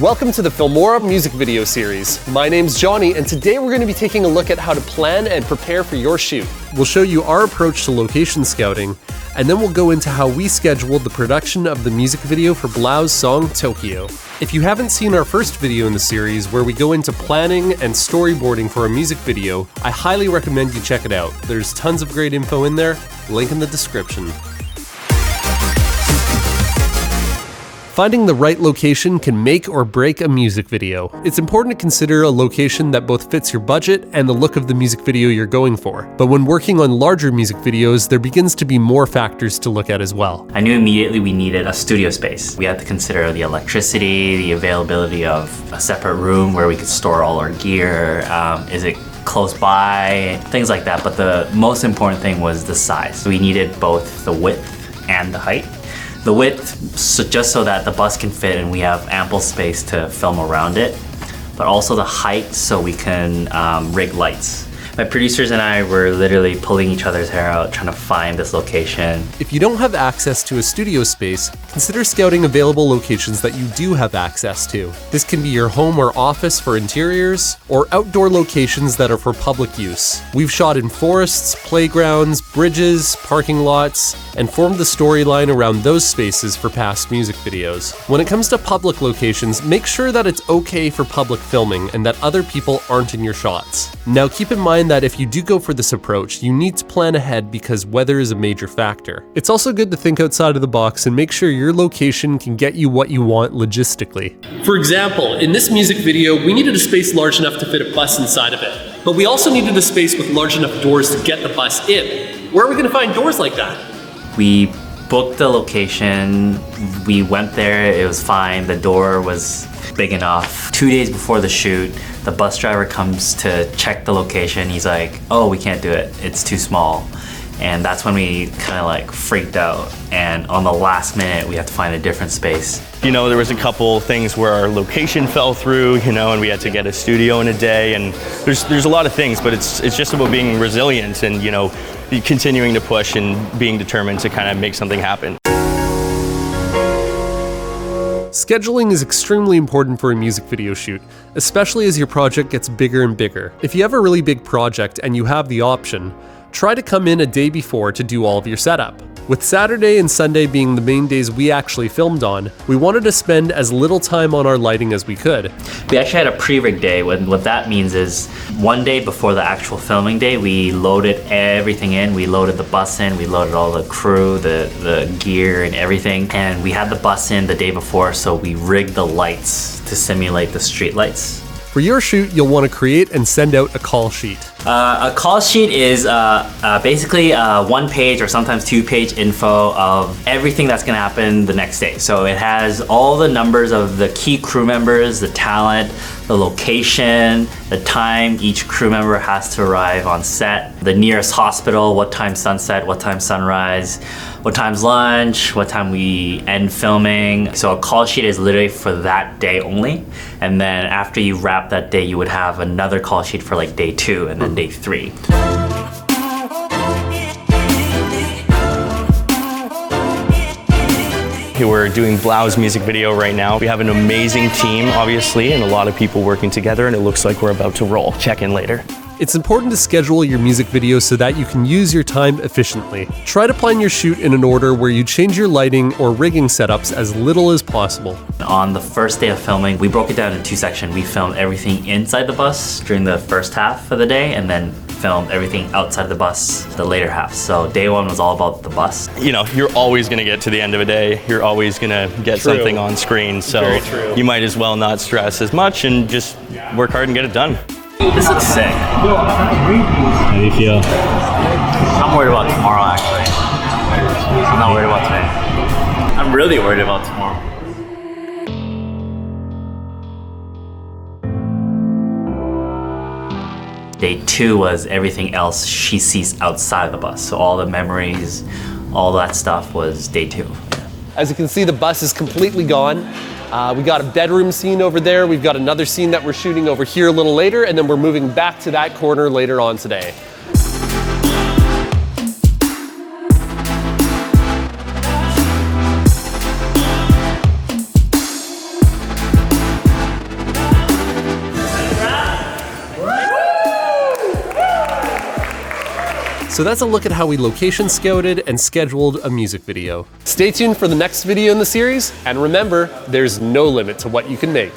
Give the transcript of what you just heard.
Welcome to the Filmora music video series. My name's Jony, and today we're going to be taking a look at how to plan and prepare for your shoot. We'll show you our approach to location scouting, and then we'll go into how we scheduled the production of the music video for Blau's song Tokyo. If you haven't seen our first video in the series where we go into planning and storyboarding for a music video, I highly recommend you check it out. There's tons of great info in there, link in the description. Finding the right location can make or break a music video. It's important to consider a location that both fits your budget and the look of the music video you're going for. But when working on larger music videos, there begins to be more factors to look at as well. I knew immediately we needed a studio space. We had to consider the electricity, the availability of a separate room where we could store all our gear. Is it close by? Things like that. But the most important thing was the size. We needed both the width and the height. The width, just so that the bus can fit and we have ample space to film around it, but also the height so we can rig lights. My producers and I were literally pulling each other's hair out trying to find this location. If you don't have access to a studio space, consider scouting available locations that you do have access to. This can be your home or office for interiors, or outdoor locations that are for public use. We've shot in forests, playgrounds, bridges, parking lots, and formed the storyline around those spaces for past music videos. When it comes to public locations, make sure that it's okay for public filming and that other people aren't in your shots. Now keep in mind that if you do go for this approach, you need to plan ahead because weather is a major factor. It's also good to think outside of the box and make sure your location can get you what you want logistically. For example, in this music video, we needed a space large enough to fit a bus inside of it. But we also needed a space with large enough doors to get the bus in. Where are we going to find doors like that? We booked the location, we went there, it was fine, the door was big enough. 2 days before the shoot, the bus driver comes to check the location. He's like, oh, we can't do it, it's too small. And that's when we kind of like freaked out. And on the last minute, we had to find a different space. You know, there was a couple things where our location fell through, you know, and we had to get a studio in a day. And there's a lot of things, but it's just about being resilient and, you know, continuing to push and being determined to kind of make something happen. Scheduling is extremely important for a music video shoot, especially as your project gets bigger and bigger. If you have a really big project and you have the option, try to come in a day before to do all of your setup. With Saturday and Sunday being the main days we actually filmed on, we wanted to spend as little time on our lighting as we could. We actually had a pre-rig day. What that means is 1 day before the actual filming day, we loaded everything in. We loaded the bus in, we loaded all the crew, the gear and everything. And we had the bus in the day before, so we rigged the lights to simulate the street lights. For your shoot, you'll want to create and send out a call sheet. A call sheet is basically a 1 page or sometimes 2 page info of everything that's gonna happen the next day. So it has all the numbers of the key crew members, the talent, the location, the time each crew member has to arrive on set, the nearest hospital, what time sunset, what time sunrise, what time's lunch, what time we end filming. So a call sheet is literally for that day only. And then after you wrap that day, you would have another call sheet for like day 2 and then day 3. We're doing Blau's music video right now. We have an amazing team, obviously, and a lot of people working together, and it looks like we're about to roll. Check in later. It's important to schedule your music video so that you can use your time efficiently. Try to plan your shoot in an order where you change your lighting or rigging setups as little as possible. On the first day of filming, we broke it down in 2 sections. We filmed everything inside the bus during the first half of the day, and then filmed everything outside the bus the later half. So day 1 was all about the bus. You know, you're always gonna get to the end of a day. You're always gonna get something on screen. So you might as well not stress as much and just work hard and get it done. This looks sick. How do you feel? I'm worried about tomorrow, actually. I'm not worried about today. I'm really worried about tomorrow. Day 2 was everything else she sees outside the bus. So all the memories, all that stuff was day 2. As you can see, the bus is completely gone. We got a bedroom scene over there. We've got another scene that we're shooting over here a little later, and then we're moving back to that corner later on today. So that's a look at how we location scouted and scheduled a music video. Stay tuned for the next video in the series, and remember, there's no limit to what you can make.